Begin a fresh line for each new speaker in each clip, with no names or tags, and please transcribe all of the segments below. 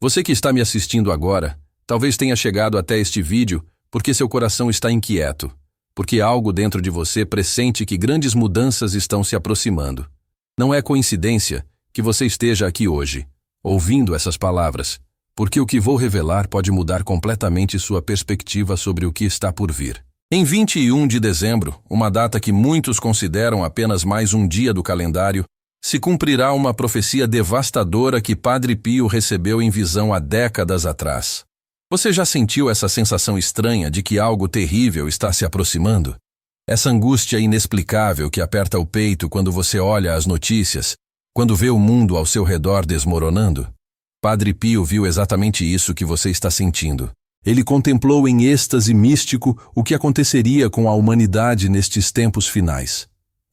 Você que está me assistindo agora, talvez tenha chegado até este vídeo porque seu coração está inquieto, porque algo dentro de você pressente que grandes mudanças estão se aproximando. Não é coincidência que você esteja aqui hoje, ouvindo essas palavras, porque o que vou revelar pode mudar completamente sua perspectiva sobre o que está por vir. Em 21 de dezembro, uma data que muitos consideram apenas mais um dia do calendário, se cumprirá uma profecia devastadora que Padre Pio recebeu em visão há décadas atrás. Você já sentiu essa sensação estranha de que algo terrível está se aproximando? Essa angústia inexplicável que aperta o peito quando você olha as notícias, quando vê o mundo ao seu redor desmoronando? Padre Pio viu exatamente isso que você está sentindo. Ele contemplou em êxtase místico o que aconteceria com a humanidade nestes tempos finais.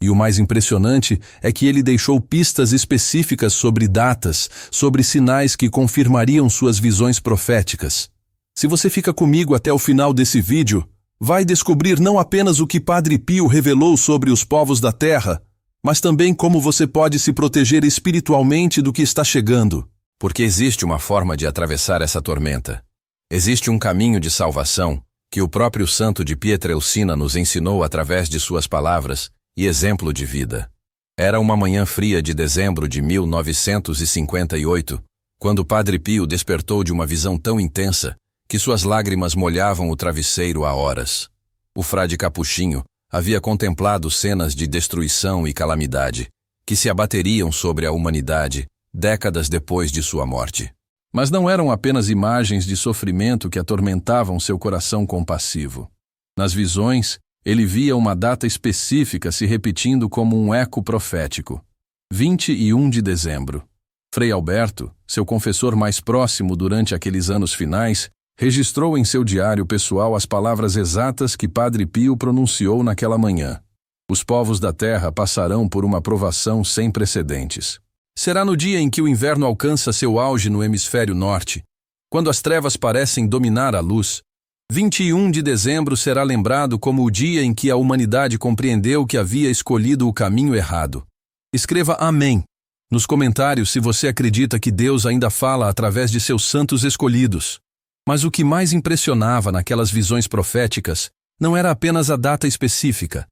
E o mais impressionante é que ele deixou pistas específicas sobre datas, sobre sinais que confirmariam suas visões proféticas. Se você fica comigo até o final desse vídeo, vai descobrir não apenas o que Padre Pio revelou sobre os povos da Terra, mas também como você pode se proteger espiritualmente do que está chegando. Porque existe uma forma de atravessar essa tormenta. Existe um caminho de salvação que o próprio santo de Pietrelcina nos ensinou através de suas palavras e exemplo de vida. Era uma manhã fria de dezembro de 1958, quando Padre Pio despertou de uma visão tão intensa que suas lágrimas molhavam o travesseiro há horas. O frade capuchinho havia contemplado cenas de destruição e calamidade que se abateriam sobre a humanidade décadas depois de sua morte. Mas não eram apenas imagens de sofrimento que atormentavam seu coração compassivo. Nas visões, ele via uma data específica se repetindo como um eco profético. 21 de dezembro. Frei Alberto, seu confessor mais próximo durante aqueles anos finais, registrou em seu diário pessoal as palavras exatas que Padre Pio pronunciou naquela manhã. Os povos da terra passarão por uma provação sem precedentes. Será no dia em que o inverno alcança seu auge no hemisfério norte, quando as trevas parecem dominar a luz. 21 de dezembro será lembrado como o dia em que a humanidade compreendeu que havia escolhido o caminho errado. Escreva Amém nos comentários se você acredita que Deus ainda fala através de seus santos escolhidos. Mas o que mais impressionava naquelas visões proféticas não era apenas a data específica,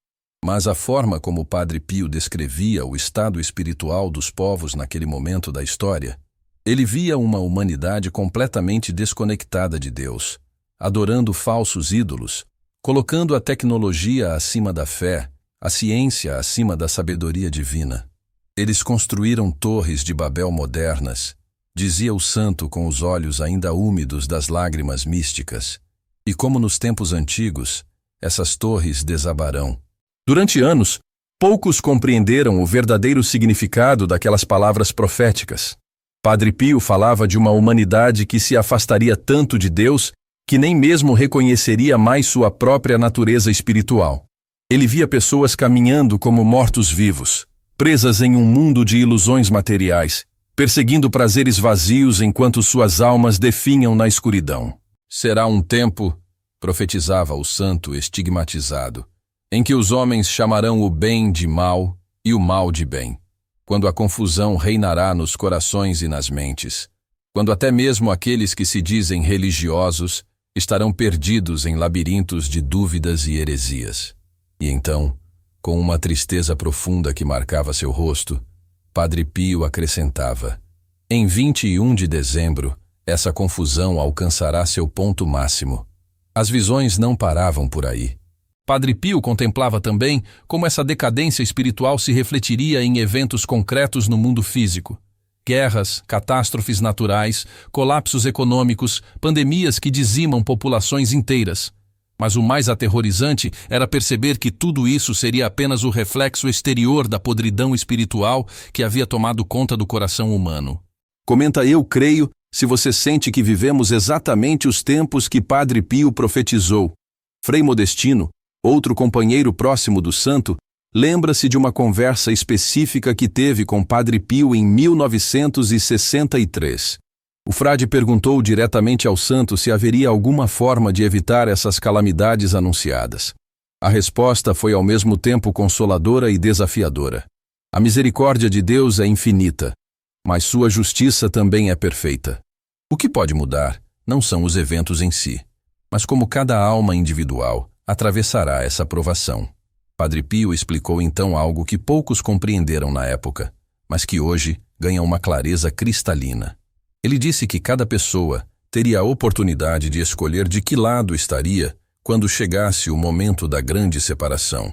mas a forma como o Padre Pio descrevia o estado espiritual dos povos naquele momento da história. Ele via uma humanidade completamente desconectada de Deus, adorando falsos ídolos, colocando a tecnologia acima da fé, a ciência acima da sabedoria divina. Eles construíram torres de Babel modernas, dizia o santo com os olhos ainda úmidos das lágrimas místicas. E como nos tempos antigos, essas torres desabarão. Durante anos, poucos compreenderam o verdadeiro significado daquelas palavras proféticas. Padre Pio falava de uma humanidade que se afastaria tanto de Deus que nem mesmo reconheceria mais sua própria natureza espiritual. Ele via pessoas caminhando como mortos-vivos, presas em um mundo de ilusões materiais, perseguindo prazeres vazios enquanto suas almas definham na escuridão. Será um tempo, profetizava o santo estigmatizado, em que os homens chamarão o bem de mal e o mal de bem, quando a confusão reinará nos corações e nas mentes, quando até mesmo aqueles que se dizem religiosos estarão perdidos em labirintos de dúvidas e heresias. E então, com uma tristeza profunda que marcava seu rosto, Padre Pio acrescentava: em 21 de dezembro, essa confusão alcançará seu ponto máximo. As visões não paravam por aí. Padre Pio contemplava também como essa decadência espiritual se refletiria em eventos concretos no mundo físico. Guerras, catástrofes naturais, colapsos econômicos, pandemias que dizimam populações inteiras. Mas o mais aterrorizante era perceber que tudo isso seria apenas o reflexo exterior da podridão espiritual que havia tomado conta do coração humano. Comenta Eu Creio se você sente que vivemos exatamente os tempos que Padre Pio profetizou. Frei Modestino, outro companheiro próximo do santo, lembra-se de uma conversa específica que teve com Padre Pio em 1963. O frade perguntou diretamente ao santo se haveria alguma forma de evitar essas calamidades anunciadas. A resposta foi ao mesmo tempo consoladora e desafiadora. A misericórdia de Deus é infinita, mas sua justiça também é perfeita. O que pode mudar não são os eventos em si, mas como cada alma individual atravessará essa provação. Padre Pio explicou então algo que poucos compreenderam na época, mas que hoje ganha uma clareza cristalina. Ele disse que cada pessoa teria a oportunidade de escolher de que lado estaria quando chegasse o momento da grande separação.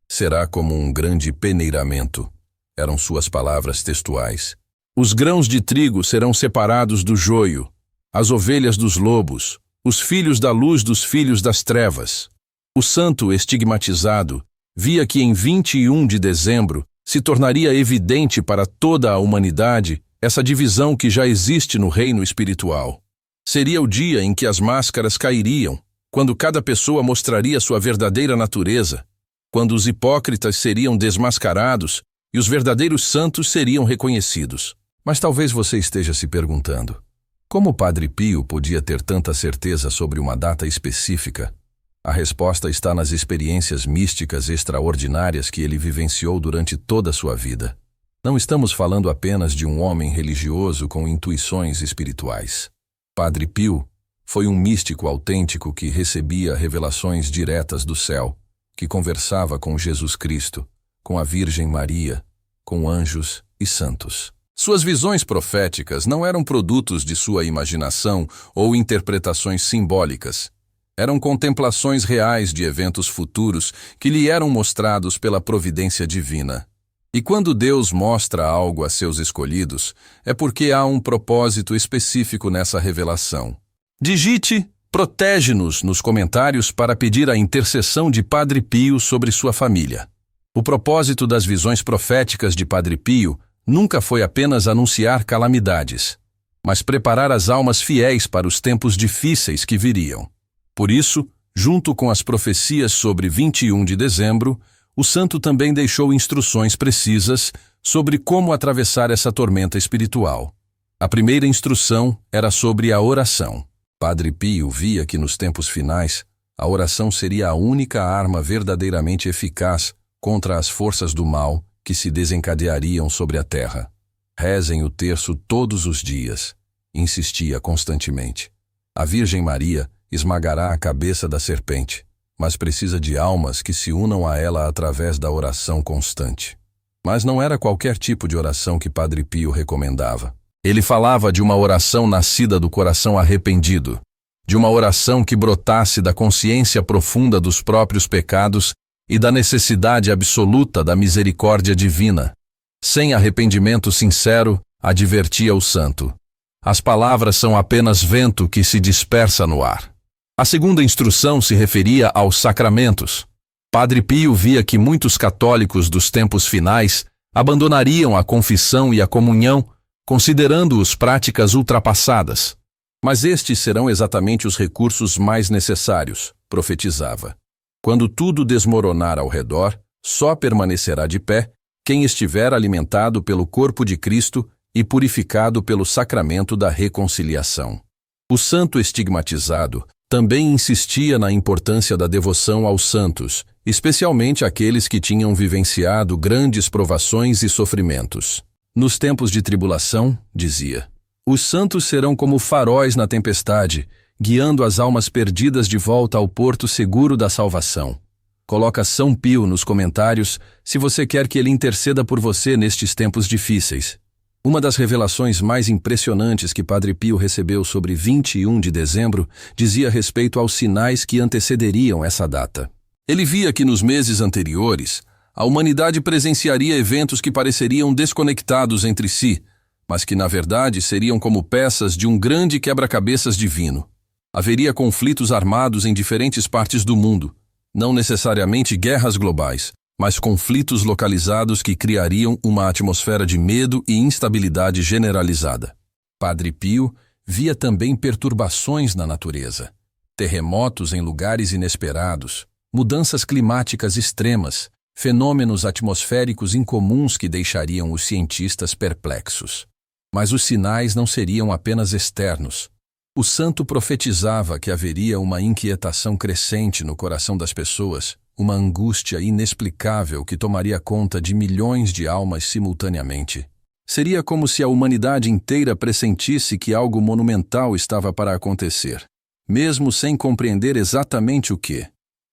Será como um grande peneiramento, eram suas palavras textuais. Os grãos de trigo serão separados do joio, as ovelhas dos lobos, os filhos da luz dos filhos das trevas. O santo estigmatizado via que em 21 de dezembro se tornaria evidente para toda a humanidade essa divisão que já existe no reino espiritual. Seria o dia em que as máscaras cairiam, quando cada pessoa mostraria sua verdadeira natureza, quando os hipócritas seriam desmascarados e os verdadeiros santos seriam reconhecidos. Mas talvez você esteja se perguntando, como o Padre Pio podia ter tanta certeza sobre uma data específica? A resposta está nas experiências místicas extraordinárias que ele vivenciou durante toda a sua vida. Não estamos falando apenas de um homem religioso com intuições espirituais. Padre Pio foi um místico autêntico que recebia revelações diretas do céu, que conversava com Jesus Cristo, com a Virgem Maria, com anjos e santos. Suas visões proféticas não eram produtos de sua imaginação ou interpretações simbólicas. Eram contemplações reais de eventos futuros que lhe eram mostrados pela providência divina. E quando Deus mostra algo a seus escolhidos, é porque há um propósito específico nessa revelação. Digite "protege-nos" nos comentários para pedir a intercessão de Padre Pio sobre sua família. O propósito das visões proféticas de Padre Pio nunca foi apenas anunciar calamidades, mas preparar as almas fiéis para os tempos difíceis que viriam. Por isso, junto com as profecias sobre 21 de dezembro, o santo também deixou instruções precisas sobre como atravessar essa tormenta espiritual. A primeira instrução era sobre a oração. Padre Pio via que nos tempos finais, a oração seria a única arma verdadeiramente eficaz contra as forças do mal que se desencadeariam sobre a terra. Rezem o terço todos os dias, insistia constantemente. A Virgem Maria esmagará a cabeça da serpente, mas precisa de almas que se unam a ela através da oração constante. Mas não era qualquer tipo de oração que Padre Pio recomendava. Ele falava de uma oração nascida do coração arrependido, de uma oração que brotasse da consciência profunda dos próprios pecados e da necessidade absoluta da misericórdia divina. Sem arrependimento sincero, advertia o santo, as palavras são apenas vento que se dispersa no ar. A segunda instrução se referia aos sacramentos. Padre Pio via que muitos católicos dos tempos finais abandonariam a confissão e a comunhão, considerando-os práticas ultrapassadas. Mas estes serão exatamente os recursos mais necessários, profetizava. Quando tudo desmoronar ao redor, só permanecerá de pé quem estiver alimentado pelo corpo de Cristo e purificado pelo sacramento da reconciliação. O santo estigmatizado também insistia na importância da devoção aos santos, especialmente aqueles que tinham vivenciado grandes provações e sofrimentos. Nos tempos de tribulação, dizia, os santos serão como faróis na tempestade, guiando as almas perdidas de volta ao porto seguro da salvação. Coloca São Pio nos comentários se você quer que ele interceda por você nestes tempos difíceis. Uma das revelações mais impressionantes que Padre Pio recebeu sobre 21 de dezembro dizia respeito aos sinais que antecederiam essa data. Ele via que nos meses anteriores, a humanidade presenciaria eventos que pareceriam desconectados entre si, mas que na verdade seriam como peças de um grande quebra-cabeças divino. Haveria conflitos armados em diferentes partes do mundo, não necessariamente guerras globais, mas conflitos localizados que criariam uma atmosfera de medo e instabilidade generalizada. Padre Pio via também perturbações na natureza, terremotos em lugares inesperados, mudanças climáticas extremas, fenômenos atmosféricos incomuns que deixariam os cientistas perplexos. Mas os sinais não seriam apenas externos. O santo profetizava que haveria uma inquietação crescente no coração das pessoas, uma angústia inexplicável que tomaria conta de milhões de almas simultaneamente. Seria como se a humanidade inteira pressentisse que algo monumental estava para acontecer, mesmo sem compreender exatamente o que.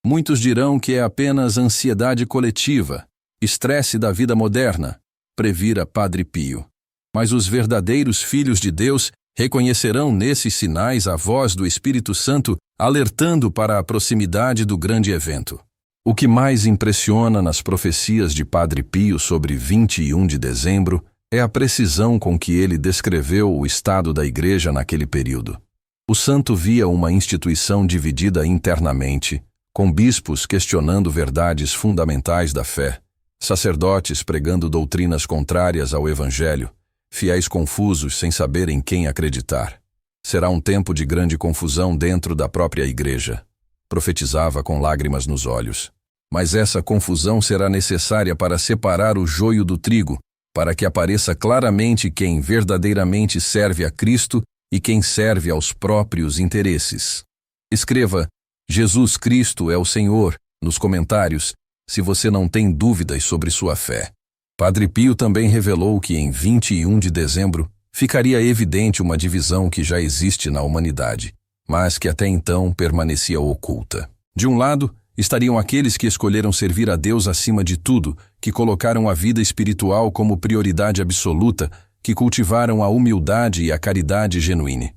Muitos dirão que é apenas ansiedade coletiva, estresse da vida moderna, previra Padre Pio. Mas os verdadeiros filhos de Deus reconhecerão nesses sinais a voz do Espírito Santo alertando para a proximidade do grande evento. O que mais impressiona nas profecias de Padre Pio sobre 21 de dezembro é a precisão com que ele descreveu o estado da Igreja naquele período. O santo via uma instituição dividida internamente, com bispos questionando verdades fundamentais da fé, sacerdotes pregando doutrinas contrárias ao Evangelho, fiéis confusos sem saber em quem acreditar. Será um tempo de grande confusão dentro da própria Igreja. Profetizava com lágrimas nos olhos. Mas essa confusão será necessária para separar o joio do trigo, para que apareça claramente quem verdadeiramente serve a Cristo e quem serve aos próprios interesses. Escreva Jesus Cristo é o Senhor nos comentários, se você não tem dúvidas sobre sua fé. Padre Pio também revelou que em 21 de dezembro ficaria evidente uma divisão que já existe na humanidade, mas que até então permanecia oculta. De um lado, estariam aqueles que escolheram servir a Deus acima de tudo, que colocaram a vida espiritual como prioridade absoluta, que cultivaram a humildade e a caridade genuína.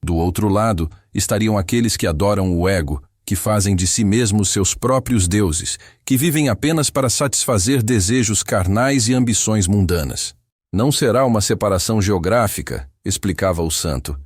Do outro lado, estariam aqueles que adoram o ego, que fazem de si mesmos seus próprios deuses, que vivem apenas para satisfazer desejos carnais e ambições mundanas. Não será uma separação geográfica, explicava o santo,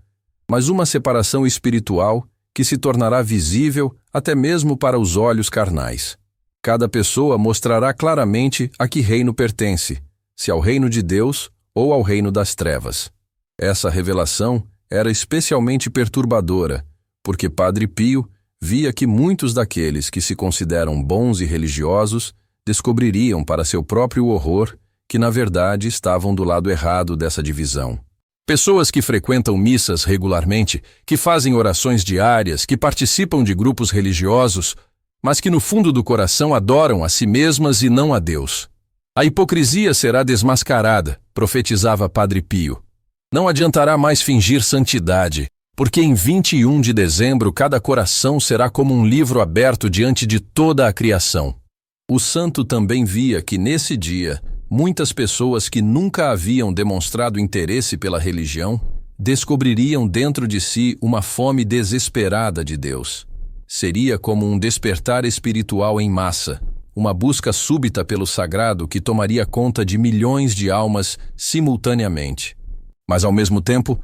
mas uma separação espiritual que se tornará visível até mesmo para os olhos carnais. Cada pessoa mostrará claramente a que reino pertence, se ao reino de Deus ou ao reino das trevas. Essa revelação era especialmente perturbadora, porque Padre Pio via que muitos daqueles que se consideram bons e religiosos descobririam para seu próprio horror que na verdade estavam do lado errado dessa divisão. Pessoas que frequentam missas regularmente, que fazem orações diárias, que participam de grupos religiosos, mas que no fundo do coração adoram a si mesmas e não a Deus. A hipocrisia será desmascarada, profetizava Padre Pio. Não adiantará mais fingir santidade, porque em 21 de dezembro cada coração será como um livro aberto diante de toda a criação. O santo também via que nesse dia, muitas pessoas que nunca haviam demonstrado interesse pela religião, descobririam dentro de si uma fome desesperada de Deus. Seria como um despertar espiritual em massa, uma busca súbita pelo sagrado que tomaria conta de milhões de almas simultaneamente. Mas ao mesmo tempo,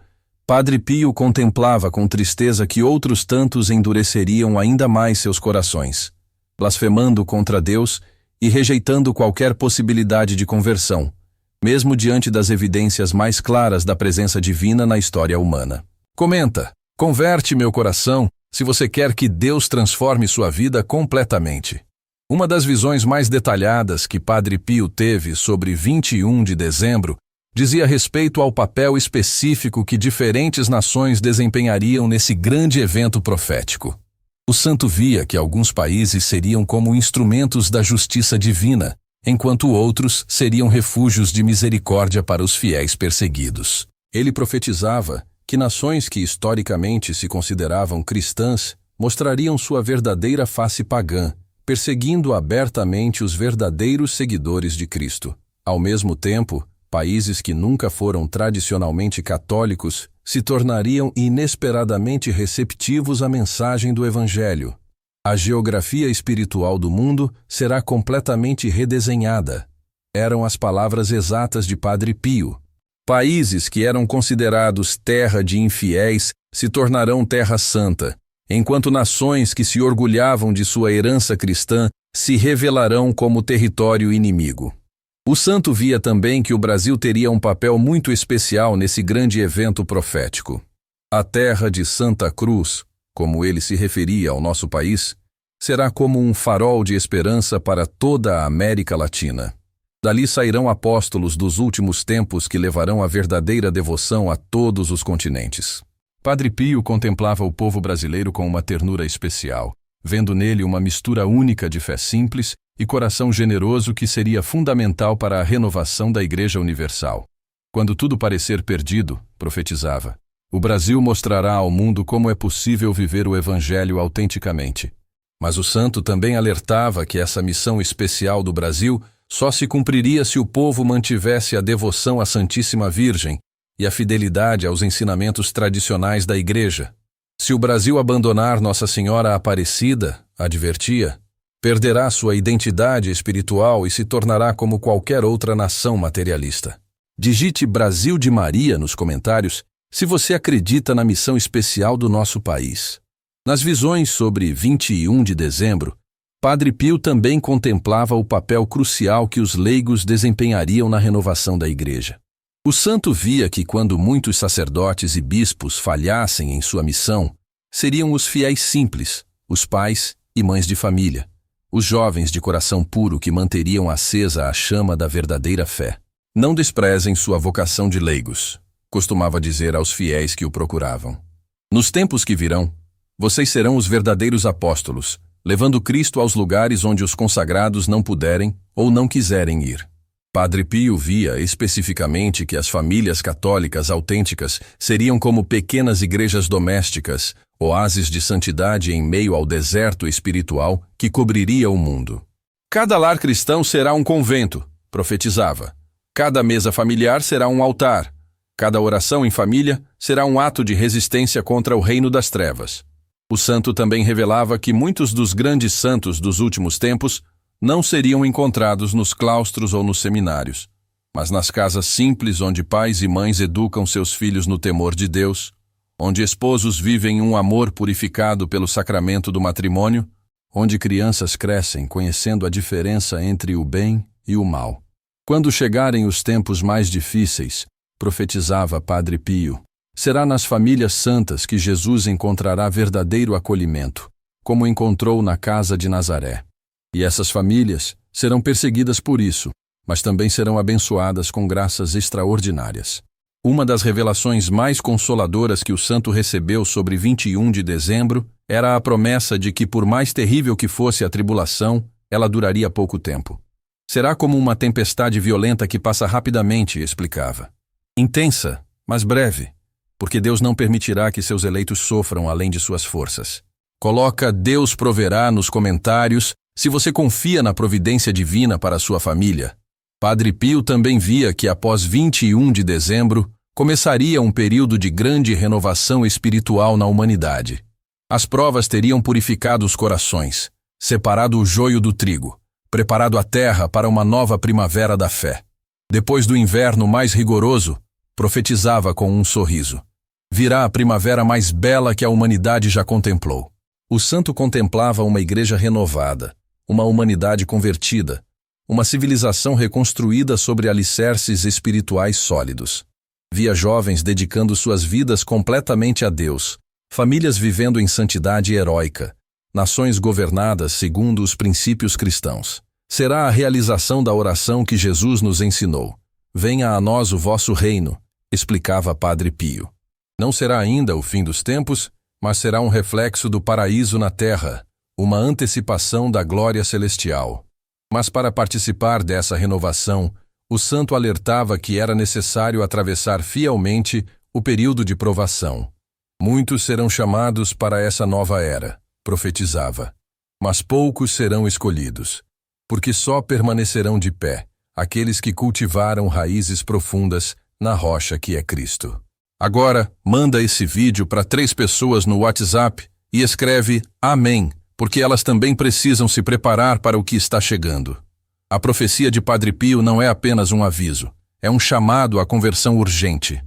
Padre Pio contemplava com tristeza que outros tantos endureceriam ainda mais seus corações, blasfemando contra Deus e rejeitando qualquer possibilidade de conversão, mesmo diante das evidências mais claras da presença divina na história humana. Comenta: converte meu coração se você quer que Deus transforme sua vida completamente. Uma das visões mais detalhadas que Padre Pio teve sobre 21 de dezembro dizia respeito ao papel específico que diferentes nações desempenhariam nesse grande evento profético. O santo via que alguns países seriam como instrumentos da justiça divina, enquanto outros seriam refúgios de misericórdia para os fiéis perseguidos. Ele profetizava que nações que historicamente se consideravam cristãs mostrariam sua verdadeira face pagã, perseguindo abertamente os verdadeiros seguidores de Cristo. Ao mesmo tempo, países que nunca foram tradicionalmente católicos se tornariam inesperadamente receptivos à mensagem do Evangelho. A geografia espiritual do mundo será completamente redesenhada. Eram as palavras exatas de Padre Pio. Países que eram considerados terra de infiéis se tornarão terra santa, enquanto nações que se orgulhavam de sua herança cristã se revelarão como território inimigo. O santo via também que o Brasil teria um papel muito especial nesse grande evento profético. A terra de Santa Cruz, como ele se referia ao nosso país, será como um farol de esperança para toda a América Latina. Dali sairão apóstolos dos últimos tempos que levarão a verdadeira devoção a todos os continentes. Padre Pio contemplava o povo brasileiro com uma ternura especial, vendo nele uma mistura única de fé simples e coração generoso que seria fundamental para a renovação da Igreja Universal. Quando tudo parecer perdido, profetizava, o Brasil mostrará ao mundo como é possível viver o Evangelho autenticamente. Mas o santo também alertava que essa missão especial do Brasil só se cumpriria se o povo mantivesse a devoção à Santíssima Virgem e a fidelidade aos ensinamentos tradicionais da Igreja. Se o Brasil abandonar Nossa Senhora Aparecida, advertia, perderá sua identidade espiritual e se tornará como qualquer outra nação materialista. Digite Brasil de Maria nos comentários se você acredita na missão especial do nosso país. Nas visões sobre 21 de dezembro, Padre Pio também contemplava o papel crucial que os leigos desempenhariam na renovação da Igreja. O santo via que quando muitos sacerdotes e bispos falhassem em sua missão, seriam os fiéis simples, os pais e mães de família, os jovens de coração puro que manteriam acesa a chama da verdadeira fé. Não desprezem sua vocação de leigos, costumava dizer aos fiéis que o procuravam. Nos tempos que virão, vocês serão os verdadeiros apóstolos, levando Cristo aos lugares onde os consagrados não puderem ou não quiserem ir. Padre Pio via especificamente que as famílias católicas autênticas seriam como pequenas igrejas domésticas, oásis de santidade em meio ao deserto espiritual que cobriria o mundo. Cada lar cristão será um convento, profetizava. Cada mesa familiar será um altar. Cada oração em família será um ato de resistência contra o reino das trevas. O santo também revelava que muitos dos grandes santos dos últimos tempos não seriam encontrados nos claustros ou nos seminários, mas nas casas simples onde pais e mães educam seus filhos no temor de Deus, onde esposos vivem um amor purificado pelo sacramento do matrimônio, onde crianças crescem conhecendo a diferença entre o bem e o mal. Quando chegarem os tempos mais difíceis, profetizava Padre Pio, será nas famílias santas que Jesus encontrará verdadeiro acolhimento, como encontrou na casa de Nazaré. E essas famílias serão perseguidas por isso, mas também serão abençoadas com graças extraordinárias. Uma das revelações mais consoladoras que o santo recebeu sobre 21 de dezembro era a promessa de que, por mais terrível que fosse a tribulação, ela duraria pouco tempo. Será como uma tempestade violenta que passa rapidamente, explicava. Intensa, mas breve, porque Deus não permitirá que seus eleitos sofram além de suas forças. Coloca Deus proverá nos comentários se você confia na providência divina para a sua família. Padre Pio também via que após 21 de dezembro começaria um período de grande renovação espiritual na humanidade. As provas teriam purificado os corações, separado o joio do trigo, preparado a terra para uma nova primavera da fé. Depois do inverno mais rigoroso, profetizava com um sorriso. Virá a primavera mais bela que a humanidade já contemplou. O santo contemplava uma igreja renovada, uma humanidade convertida, uma civilização reconstruída sobre alicerces espirituais sólidos. Via jovens dedicando suas vidas completamente a Deus, famílias vivendo em santidade heróica, nações governadas segundo os princípios cristãos. Será a realização da oração que Jesus nos ensinou. Venha a nós o vosso reino, explicava Padre Pio. Não será ainda o fim dos tempos, mas será um reflexo do paraíso na terra, uma antecipação da glória celestial. Mas para participar dessa renovação, o santo alertava que era necessário atravessar fielmente o período de provação. Muitos serão chamados para essa nova era, profetizava, mas poucos serão escolhidos, porque só permanecerão de pé aqueles que cultivaram raízes profundas na rocha que é Cristo. Agora, manda esse vídeo para 3 pessoas no WhatsApp e escreve Amém, porque elas também precisam se preparar para o que está chegando. A profecia de Padre Pio não é apenas um aviso, é um chamado à conversão urgente.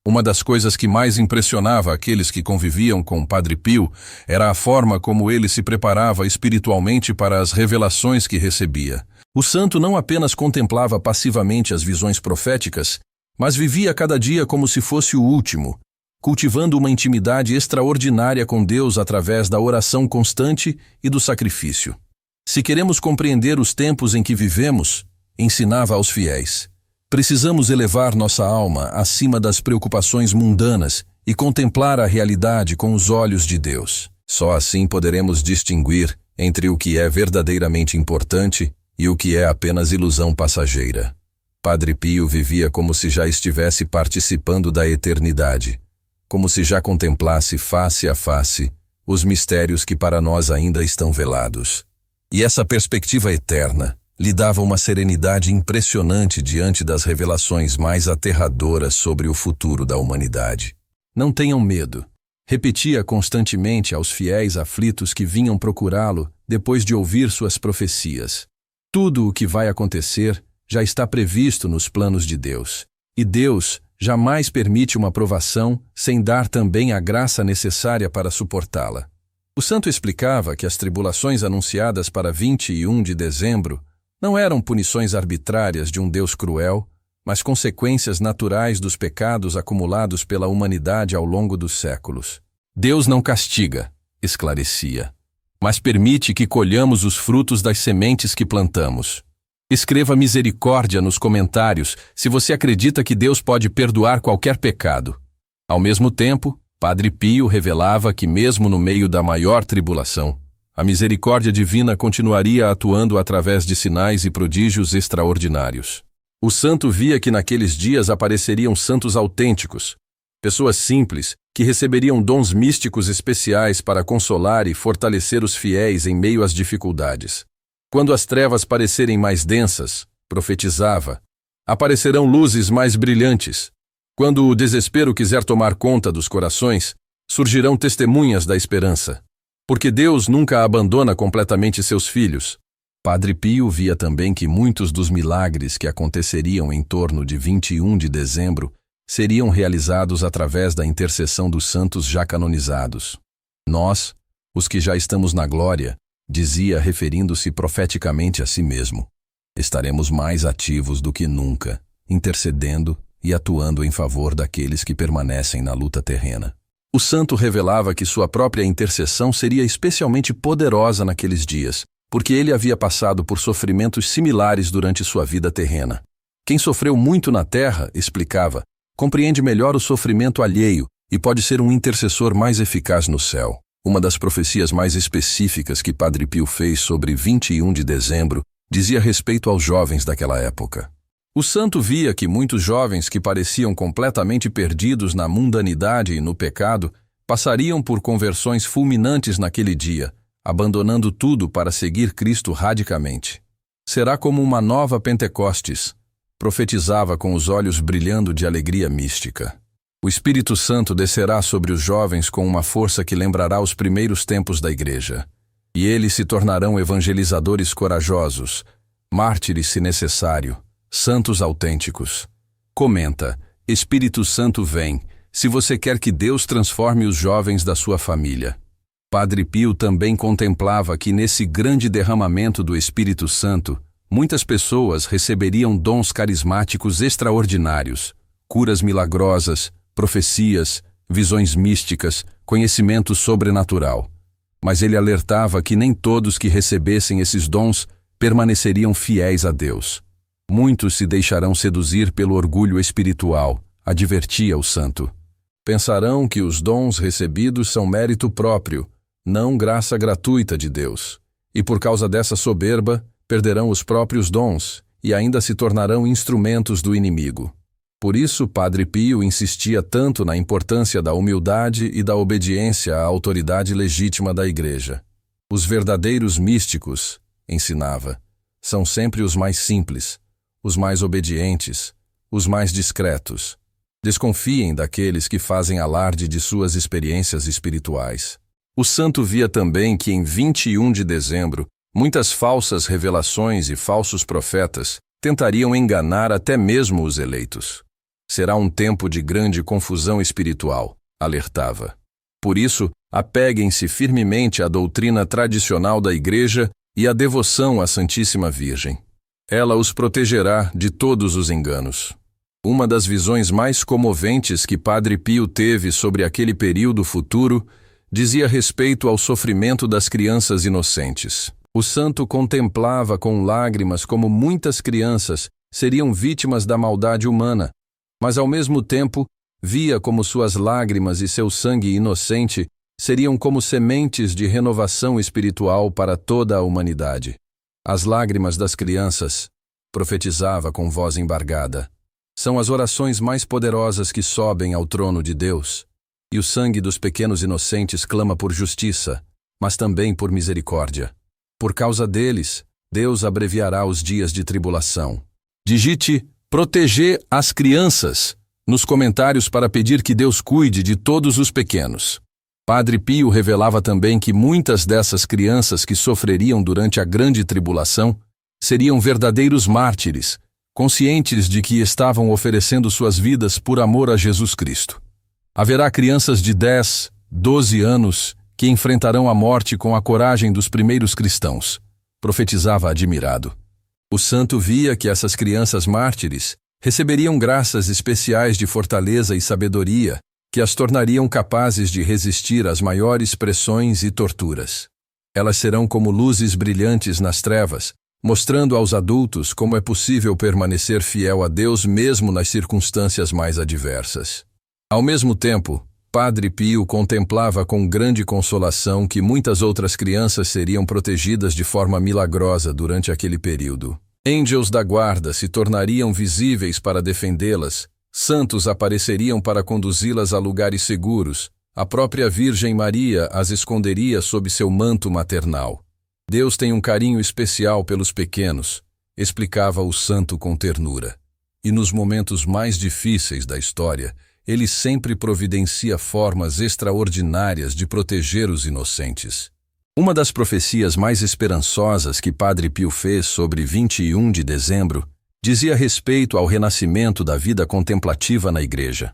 Uma das coisas que mais impressionava aqueles que conviviam com Padre Pio era a forma como ele se preparava espiritualmente para as revelações que recebia. O santo não apenas contemplava passivamente as visões proféticas, mas vivia cada dia como se fosse o último, cultivando uma intimidade extraordinária com Deus através da oração constante e do sacrifício. Se queremos compreender os tempos em que vivemos, ensinava aos fiéis, precisamos elevar nossa alma acima das preocupações mundanas e contemplar a realidade com os olhos de Deus. Só assim poderemos distinguir entre o que é verdadeiramente importante e o que é apenas ilusão passageira. Padre Pio vivia como se já estivesse participando da eternidade, como se já contemplasse face a face os mistérios que para nós ainda estão velados. E essa perspectiva eterna lhe dava uma serenidade impressionante diante das revelações mais aterradoras sobre o futuro da humanidade. Não tenham medo, repetia constantemente aos fiéis aflitos que vinham procurá-lo depois de ouvir suas profecias. Tudo o que vai acontecer já está previsto nos planos de Deus, e Deus jamais permite uma provação sem dar também a graça necessária para suportá-la. O santo explicava que as tribulações anunciadas para 21 de dezembro não eram punições arbitrárias de um Deus cruel, mas consequências naturais dos pecados acumulados pela humanidade ao longo dos séculos. Deus não castiga, esclarecia, mas permite que colhamos os frutos das sementes que plantamos. Escreva misericórdia nos comentários se você acredita que Deus pode perdoar qualquer pecado. Ao mesmo tempo, Padre Pio revelava que mesmo no meio da maior tribulação, a misericórdia divina continuaria atuando através de sinais e prodígios extraordinários. O santo via que naqueles dias apareceriam santos autênticos, pessoas simples que receberiam dons místicos especiais para consolar e fortalecer os fiéis em meio às dificuldades. Quando as trevas parecerem mais densas, profetizava, aparecerão luzes mais brilhantes. Quando o desespero quiser tomar conta dos corações, surgirão testemunhas da esperança. Porque Deus nunca abandona completamente seus filhos. Padre Pio via também que muitos dos milagres que aconteceriam em torno de 21 de dezembro seriam realizados através da intercessão dos santos já canonizados. Nós, os que já estamos na glória, dizia referindo-se profeticamente a si mesmo, estaremos mais ativos do que nunca, intercedendo e atuando em favor daqueles que permanecem na luta terrena. O santo revelava que sua própria intercessão seria especialmente poderosa naqueles dias, porque ele havia passado por sofrimentos similares durante sua vida terrena. Quem sofreu muito na terra, explicava, compreende melhor o sofrimento alheio e pode ser um intercessor mais eficaz no céu. Uma das profecias mais específicas que Padre Pio fez sobre 21 de dezembro dizia respeito aos jovens daquela época. O santo via que muitos jovens que pareciam completamente perdidos na mundanidade e no pecado passariam por conversões fulminantes naquele dia, abandonando tudo para seguir Cristo radicalmente. Será como uma nova Pentecostes, profetizava com os olhos brilhando de alegria mística. O Espírito Santo descerá sobre os jovens com uma força que lembrará os primeiros tempos da Igreja. E eles se tornarão evangelizadores corajosos, mártires se necessário, santos autênticos. Comenta, Espírito Santo vem, se você quer que Deus transforme os jovens da sua família. Padre Pio também contemplava que nesse grande derramamento do Espírito Santo, muitas pessoas receberiam dons carismáticos extraordinários, curas milagrosas, profecias, visões místicas, conhecimento sobrenatural. Mas ele alertava que nem todos que recebessem esses dons permaneceriam fiéis a Deus. Muitos se deixarão seduzir pelo orgulho espiritual, advertia o santo. Pensarão que os dons recebidos são mérito próprio, não graça gratuita de Deus. E por causa dessa soberba, perderão os próprios dons e ainda se tornarão instrumentos do inimigo. Por isso, Padre Pio insistia tanto na importância da humildade e da obediência à autoridade legítima da Igreja. Os verdadeiros místicos, ensinava, são sempre os mais simples, os mais obedientes, os mais discretos. Desconfiem daqueles que fazem alarde de suas experiências espirituais. O santo via também que em 21 de dezembro, muitas falsas revelações e falsos profetas tentariam enganar até mesmo os eleitos. Será um tempo de grande confusão espiritual, alertava. Por isso, apeguem-se firmemente à doutrina tradicional da Igreja e à devoção à Santíssima Virgem. Ela os protegerá de todos os enganos. Uma das visões mais comoventes que Padre Pio teve sobre aquele período futuro dizia respeito ao sofrimento das crianças inocentes. O santo contemplava com lágrimas como muitas crianças seriam vítimas da maldade humana, mas ao mesmo tempo via como suas lágrimas e seu sangue inocente seriam como sementes de renovação espiritual para toda a humanidade. As lágrimas das crianças, profetizava com voz embargada. São as orações mais poderosas que sobem ao trono de Deus. E o sangue dos pequenos inocentes clama por justiça, mas também por misericórdia. Por causa deles, Deus abreviará os dias de tribulação. Digite proteger as crianças nos comentários para pedir que Deus cuide de todos os pequenos. Padre Pio revelava também que muitas dessas crianças que sofreriam durante a grande tribulação seriam verdadeiros mártires, conscientes de que estavam oferecendo suas vidas por amor a Jesus Cristo. Haverá crianças de 10, 12 anos que enfrentarão a morte com a coragem dos primeiros cristãos, profetizava admirado. O santo via que essas crianças mártires receberiam graças especiais de fortaleza e sabedoria que as tornariam capazes de resistir às maiores pressões e torturas. Elas serão como luzes brilhantes nas trevas, mostrando aos adultos como é possível permanecer fiel a Deus mesmo nas circunstâncias mais adversas. Ao mesmo tempo, Padre Pio contemplava com grande consolação que muitas outras crianças seriam protegidas de forma milagrosa durante aquele período. Angels da guarda se tornariam visíveis para defendê-las, santos apareceriam para conduzi-las a lugares seguros, a própria Virgem Maria as esconderia sob seu manto maternal. Deus tem um carinho especial pelos pequenos, explicava o santo com ternura. E nos momentos mais difíceis da história, ele sempre providencia formas extraordinárias de proteger os inocentes. Uma das profecias mais esperançosas que Padre Pio fez sobre 21 de dezembro dizia respeito ao renascimento da vida contemplativa na Igreja.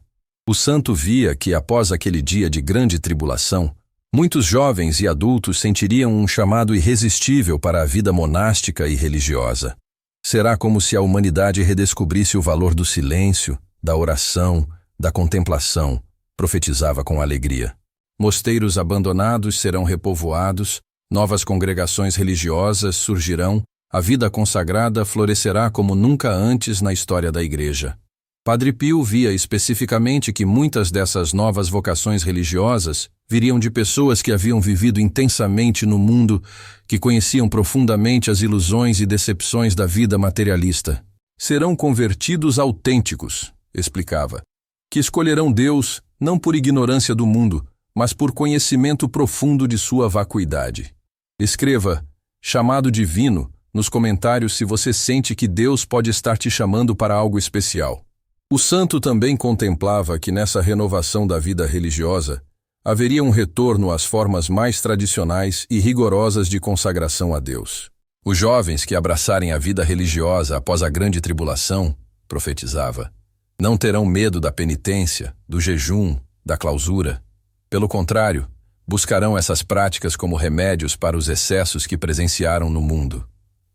O santo via que, após aquele dia de grande tribulação, muitos jovens e adultos sentiriam um chamado irresistível para a vida monástica e religiosa. Será como se a humanidade redescobrisse o valor do silêncio, da oração, da contemplação, profetizava com alegria. Mosteiros abandonados serão repovoados, novas congregações religiosas surgirão, a vida consagrada florescerá como nunca antes na história da Igreja. Padre Pio via especificamente que muitas dessas novas vocações religiosas viriam de pessoas que haviam vivido intensamente no mundo, que conheciam profundamente as ilusões e decepções da vida materialista. Serão convertidos autênticos, explicava, que escolherão Deus não por ignorância do mundo, mas por conhecimento profundo de sua vacuidade. Escreva chamado divino nos comentários se você sente que Deus pode estar te chamando para algo especial. O santo também contemplava que nessa renovação da vida religiosa haveria um retorno às formas mais tradicionais e rigorosas de consagração a Deus. Os jovens que abraçarem a vida religiosa após a grande tribulação, profetizava, não terão medo da penitência, do jejum, da clausura. Pelo contrário, buscarão essas práticas como remédios para os excessos que presenciaram no mundo.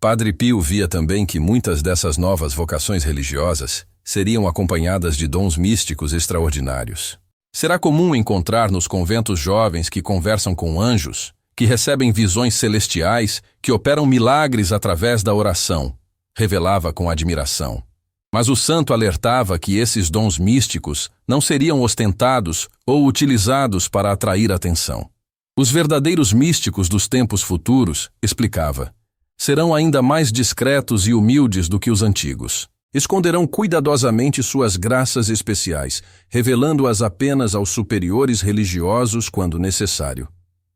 Padre Pio via também que muitas dessas novas vocações religiosas seriam acompanhadas de dons místicos extraordinários. Será comum encontrar nos conventos jovens que conversam com anjos, que recebem visões celestiais, que operam milagres através da oração, revelava com admiração. Mas o santo alertava que esses dons místicos não seriam ostentados ou utilizados para atrair atenção. Os verdadeiros místicos dos tempos futuros, explicava, serão ainda mais discretos e humildes do que os antigos. Esconderão cuidadosamente suas graças especiais, revelando-as apenas aos superiores religiosos quando necessário.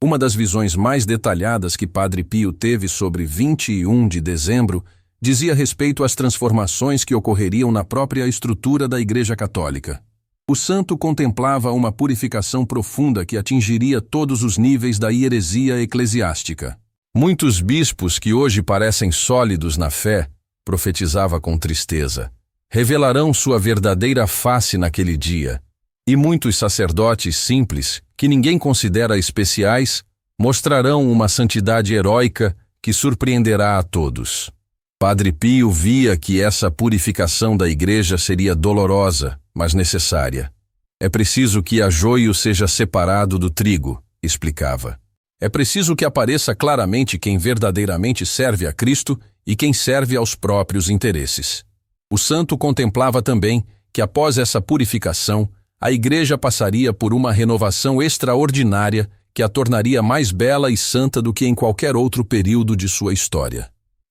Uma das visões mais detalhadas que Padre Pio teve sobre 21 de dezembro dizia respeito às transformações que ocorreriam na própria estrutura da Igreja Católica. O santo contemplava uma purificação profunda que atingiria todos os níveis da heresia eclesiástica. Muitos bispos que hoje parecem sólidos na fé, profetizava com tristeza, revelarão sua verdadeira face naquele dia, e muitos sacerdotes simples, que ninguém considera especiais, mostrarão uma santidade heróica que surpreenderá a todos. Padre Pio via que essa purificação da Igreja seria dolorosa, mas necessária. É preciso que a joio seja separado do trigo, explicava. É preciso que apareça claramente quem verdadeiramente serve a Cristo e quem serve aos próprios interesses. O santo contemplava também que após essa purificação, a Igreja passaria por uma renovação extraordinária que a tornaria mais bela e santa do que em qualquer outro período de sua história.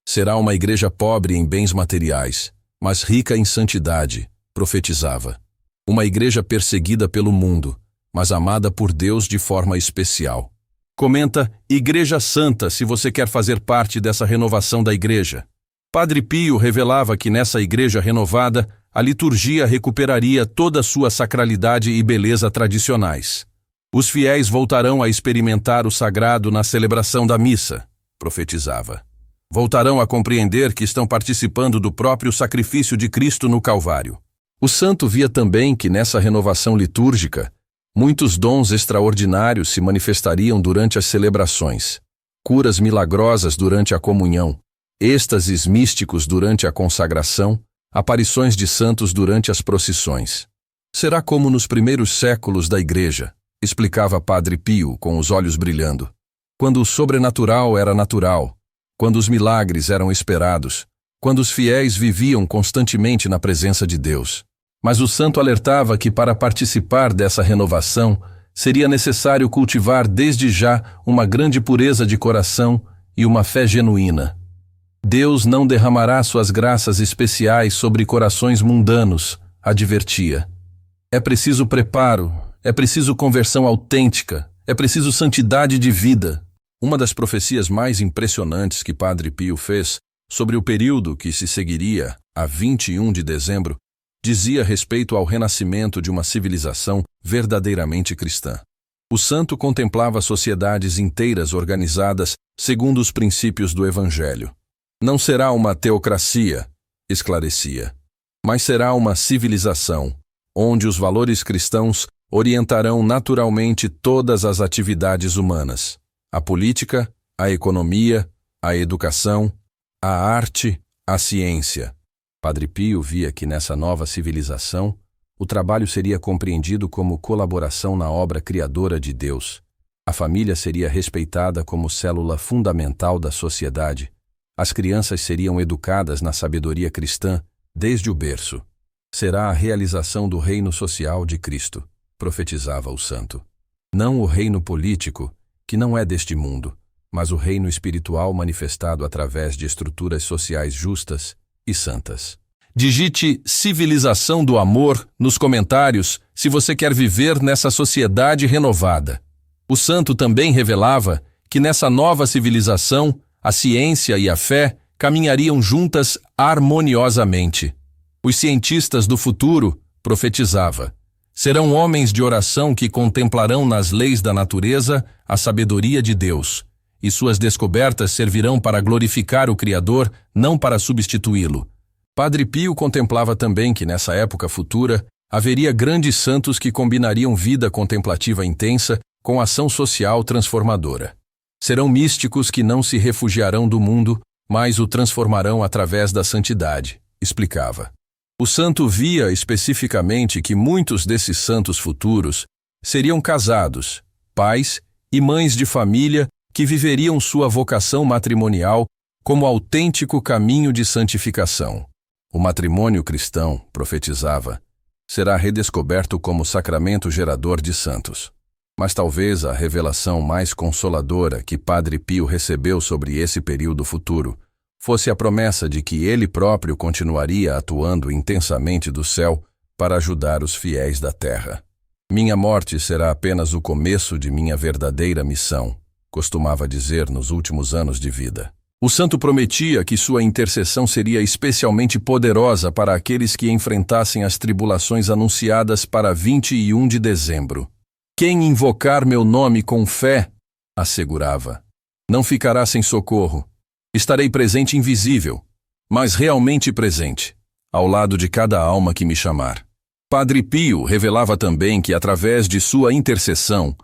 Será uma igreja pobre em bens materiais, mas rica em santidade, profetizava. Uma igreja perseguida pelo mundo, mas amada por Deus de forma especial. Comenta Igreja Santa se você quer fazer parte dessa renovação da igreja. Padre Pio revelava que nessa igreja renovada, a liturgia recuperaria toda a sua sacralidade e beleza tradicionais. Os fiéis voltarão a experimentar o sagrado na celebração da missa, profetizava. Voltarão a compreender que estão participando do próprio sacrifício de Cristo no Calvário. O santo via também que nessa renovação litúrgica, muitos dons extraordinários se manifestariam durante as celebrações, curas milagrosas durante a comunhão, êxtases místicos durante a consagração, aparições de santos durante as procissões. Será como nos primeiros séculos da Igreja, explicava Padre Pio com os olhos brilhando, quando o sobrenatural era natural, quando os milagres eram esperados, quando os fiéis viviam constantemente na presença de Deus. Mas o santo alertava que para participar dessa renovação, seria necessário cultivar desde já uma grande pureza de coração e uma fé genuína. Deus não derramará suas graças especiais sobre corações mundanos, advertia. É preciso preparo, é preciso conversão autêntica, é preciso santidade de vida. Uma das profecias mais impressionantes que Padre Pio fez sobre o período que se seguiria a 21 de dezembro dizia respeito ao renascimento de uma civilização verdadeiramente cristã. O santo contemplava sociedades inteiras organizadas segundo os princípios do Evangelho. Não será uma teocracia, esclarecia, mas será uma civilização, onde os valores cristãos orientarão naturalmente todas as atividades humanas: a política, a economia, a educação, a arte, a ciência. Padre Pio via que nessa nova civilização, o trabalho seria compreendido como colaboração na obra criadora de Deus. A família seria respeitada como célula fundamental da sociedade. As crianças seriam educadas na sabedoria cristã desde o berço. Será a realização do reino social de Cristo, profetizava o santo. Não o reino político, que não é deste mundo, mas o reino espiritual manifestado através de estruturas sociais justas e santas. Digite civilização do amor nos comentários se você quer viver nessa sociedade renovada. O santo também revelava que nessa nova civilização, a ciência e a fé caminhariam juntas harmoniosamente. Os cientistas do futuro, profetizava, serão homens de oração que contemplarão nas leis da natureza a sabedoria de Deus, e suas descobertas servirão para glorificar o Criador, não para substituí-lo. Padre Pio contemplava também que nessa época futura haveria grandes santos que combinariam vida contemplativa intensa com ação social transformadora. Serão místicos que não se refugiarão do mundo, mas o transformarão através da santidade, explicava. O santo via especificamente que muitos desses santos futuros seriam casados, pais e mães de família que viveriam sua vocação matrimonial como autêntico caminho de santificação. O matrimônio cristão, profetizava, será redescoberto como sacramento gerador de santos. Mas talvez a revelação mais consoladora que Padre Pio recebeu sobre esse período futuro fosse a promessa de que ele próprio continuaria atuando intensamente do céu para ajudar os fiéis da terra. Minha morte será apenas o começo de minha verdadeira missão, costumava dizer nos últimos anos de vida. O santo prometia que sua intercessão seria especialmente poderosa para aqueles que enfrentassem as tribulações anunciadas para 21 de dezembro. Quem invocar meu nome com fé, assegurava, não ficará sem socorro. Estarei presente invisível, mas realmente presente, ao lado de cada alma que me chamar. Padre Pio revelava também que através de sua intercessão,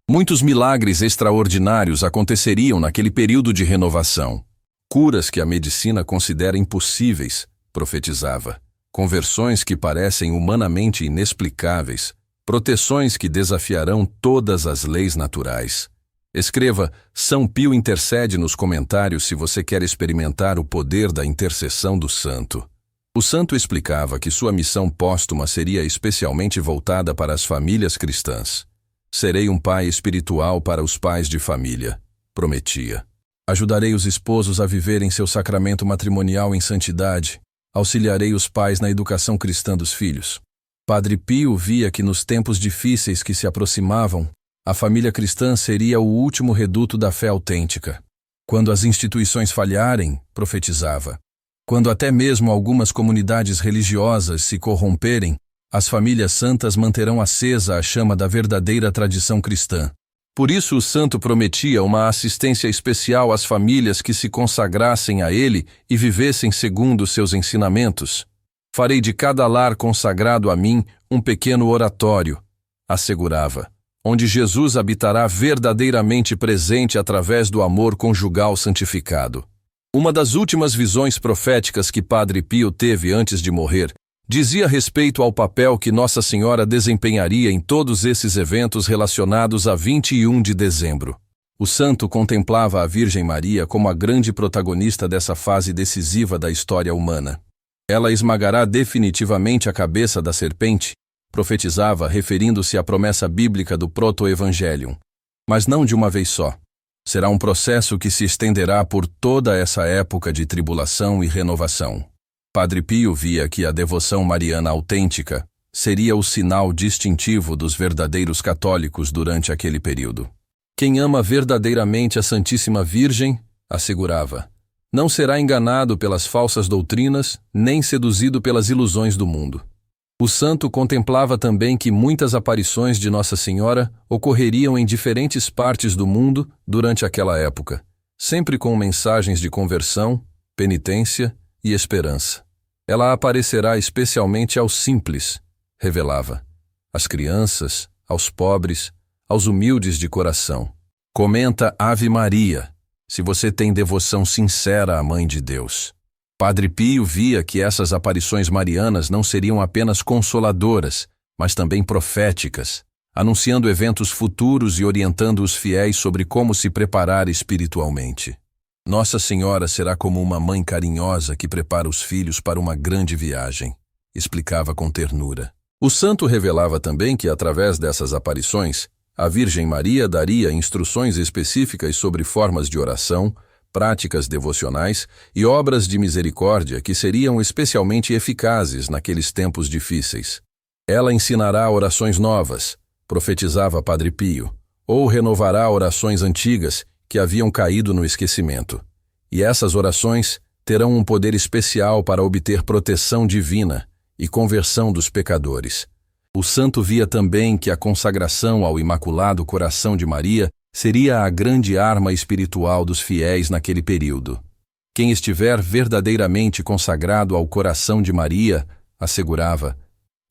muitos milagres extraordinários aconteceriam naquele período de renovação. Curas que a medicina considera impossíveis, profetizava. Conversões que parecem humanamente inexplicáveis. Proteções que desafiarão todas as leis naturais. Escreva São Pio intercede nos comentários se você quer experimentar o poder da intercessão do santo. O santo explicava que sua missão póstuma seria especialmente voltada para as famílias cristãs. Serei um pai espiritual para os pais de família, prometia. Ajudarei os esposos a viverem seu sacramento matrimonial em santidade. Auxiliarei os pais na educação cristã dos filhos. Padre Pio via que nos tempos difíceis que se aproximavam, a família cristã seria o último reduto da fé autêntica. Quando as instituições falharem, profetizava. Quando até mesmo algumas comunidades religiosas se corromperem, as famílias santas manterão acesa a chama da verdadeira tradição cristã. Por isso o santo prometia uma assistência especial às famílias que se consagrassem a ele e vivessem segundo seus ensinamentos. Farei de cada lar consagrado a mim um pequeno oratório, assegurava, onde Jesus habitará verdadeiramente presente através do amor conjugal santificado. Uma das últimas visões proféticas que Padre Pio teve antes de morrer dizia respeito ao papel que Nossa Senhora desempenharia em todos esses eventos relacionados a 21 de dezembro. O santo contemplava a Virgem Maria como a grande protagonista dessa fase decisiva da história humana. Ela esmagará definitivamente a cabeça da serpente, profetizava referindo-se à promessa bíblica do proto-evangelium. Mas não de uma vez só. Será um processo que se estenderá por toda essa época de tribulação e renovação. Padre Pio via que a devoção mariana autêntica seria o sinal distintivo dos verdadeiros católicos durante aquele período. Quem ama verdadeiramente a Santíssima Virgem, assegurava, não será enganado pelas falsas doutrinas, nem seduzido pelas ilusões do mundo. O santo contemplava também que muitas aparições de Nossa Senhora ocorreriam em diferentes partes do mundo durante aquela época, sempre com mensagens de conversão, penitência e esperança. Ela aparecerá especialmente aos simples, revelava, às crianças, aos pobres, aos humildes de coração. Comenta Ave Maria, se você tem devoção sincera à Mãe de Deus. Padre Pio via que essas aparições marianas não seriam apenas consoladoras, mas também proféticas, anunciando eventos futuros e orientando os fiéis sobre como se preparar espiritualmente. Nossa Senhora será como uma mãe carinhosa que prepara os filhos para uma grande viagem, explicava com ternura. O santo revelava também que, através dessas aparições, a Virgem Maria daria instruções específicas sobre formas de oração, práticas devocionais e obras de misericórdia que seriam especialmente eficazes naqueles tempos difíceis. Ela ensinará orações novas, profetizava Padre Pio, ou renovará orações antigas que haviam caído no esquecimento. E essas orações terão um poder especial para obter proteção divina e conversão dos pecadores. O santo via também que a consagração ao Imaculado Coração de Maria seria a grande arma espiritual dos fiéis naquele período. Quem estiver verdadeiramente consagrado ao coração de Maria, assegurava,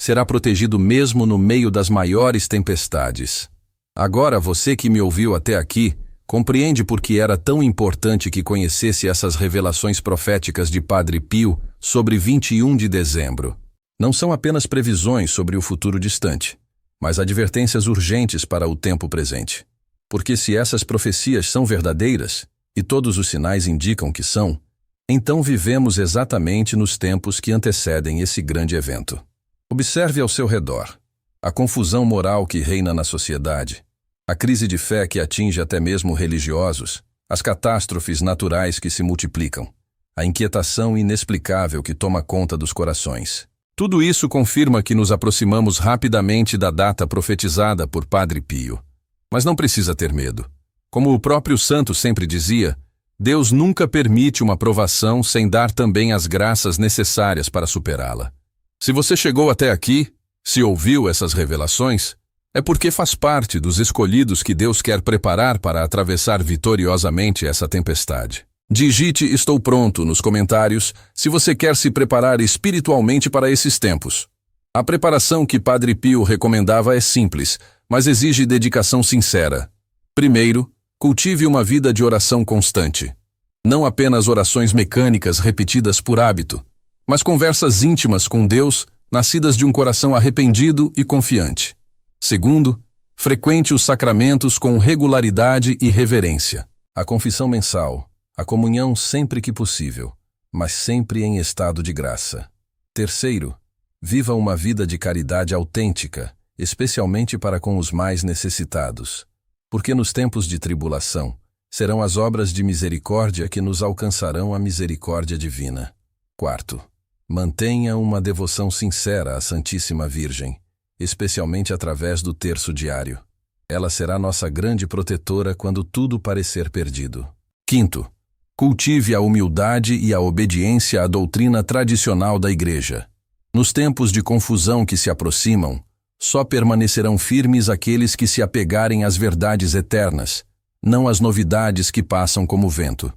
será protegido mesmo no meio das maiores tempestades. Agora você que me ouviu até aqui, compreende por que era tão importante que conhecesse essas revelações proféticas de Padre Pio sobre 21 de dezembro. Não são apenas previsões sobre o futuro distante, mas advertências urgentes para o tempo presente. Porque se essas profecias são verdadeiras, e todos os sinais indicam que são, então vivemos exatamente nos tempos que antecedem esse grande evento. Observe ao seu redor a confusão moral que reina na sociedade, a crise de fé que atinge até mesmo religiosos, as catástrofes naturais que se multiplicam, a inquietação inexplicável que toma conta dos corações. Tudo isso confirma que nos aproximamos rapidamente da data profetizada por Padre Pio. Mas não precisa ter medo. Como o próprio santo sempre dizia, Deus nunca permite uma provação sem dar também as graças necessárias para superá-la. Se você chegou até aqui, se ouviu essas revelações, é porque faz parte dos escolhidos que Deus quer preparar para atravessar vitoriosamente essa tempestade. Digite "Estou pronto" nos comentários se você quer se preparar espiritualmente para esses tempos. A preparação que Padre Pio recomendava é simples, mas exige dedicação sincera. Primeiro, cultive uma vida de oração constante. Não apenas orações mecânicas repetidas por hábito, mas conversas íntimas com Deus, nascidas de um coração arrependido e confiante. Segundo, frequente os sacramentos com regularidade e reverência. A confissão mensal, a comunhão sempre que possível, mas sempre em estado de graça. Terceiro, viva uma vida de caridade autêntica, especialmente para com os mais necessitados. Porque nos tempos de tribulação, Serão as obras de misericórdia que nos alcançarão a misericórdia divina. Quarto, mantenha uma devoção sincera à Santíssima Virgem, especialmente através do terço diário. Ela será nossa grande protetora quando tudo parecer perdido. Quinto, cultive a humildade e a obediência à doutrina tradicional da Igreja. Nos tempos de confusão que se aproximam, só permanecerão firmes aqueles que se apegarem às verdades eternas, não às novidades que passam como vento.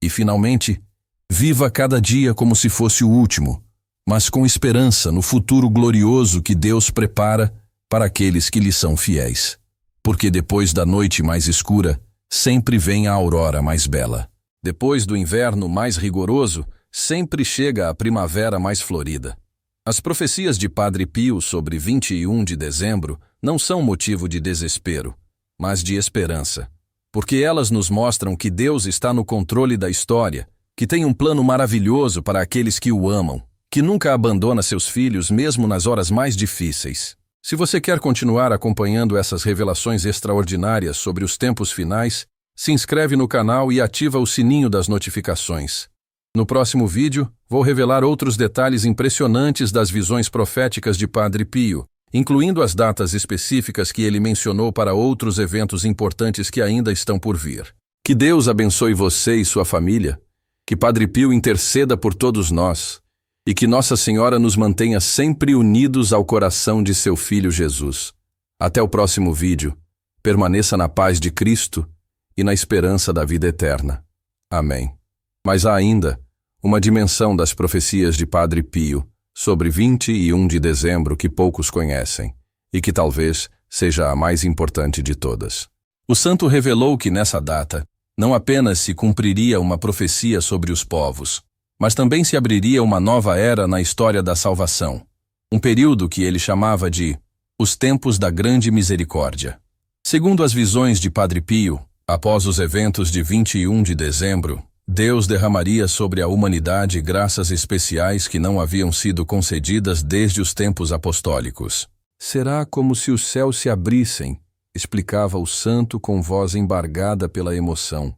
E, finalmente, viva cada dia como se fosse o último, mas com esperança no futuro glorioso que Deus prepara para aqueles que lhe são fiéis. Porque depois da noite mais escura, sempre vem a aurora mais bela. Depois do inverno mais rigoroso, sempre chega a primavera mais florida. As profecias de Padre Pio sobre 21 de dezembro não são motivo de desespero, mas de esperança, porque elas nos mostram que Deus está no controle da história, que tem um plano maravilhoso para aqueles que o amam, que nunca abandona seus filhos mesmo nas horas mais difíceis. Se você quer continuar acompanhando essas revelações extraordinárias sobre os tempos finais, se inscreve no canal e ativa o sininho das notificações. No próximo vídeo, vou revelar outros detalhes impressionantes das visões proféticas de Padre Pio, incluindo as datas específicas que ele mencionou para outros eventos importantes que ainda estão por vir. Que Deus abençoe você e sua família, que Padre Pio interceda por todos nós, e que Nossa Senhora nos mantenha sempre unidos ao coração de seu Filho Jesus. Até o próximo vídeo. Permaneça na paz de Cristo e na esperança da vida eterna. Amém. Mas há ainda uma dimensão das profecias de Padre Pio sobre 21 de dezembro que poucos conhecem, e que talvez seja a mais importante de todas. O santo revelou que nessa data não apenas se cumpriria uma profecia sobre os povos, mas também se abriria uma nova era na história da salvação, um período que ele chamava de os tempos da grande misericórdia. Segundo as visões de Padre Pio, após os eventos de 21 de dezembro, Deus derramaria sobre a humanidade graças especiais que não haviam sido concedidas desde os tempos apostólicos. Será como se os céus se abrissem, explicava o santo com voz embargada pela emoção,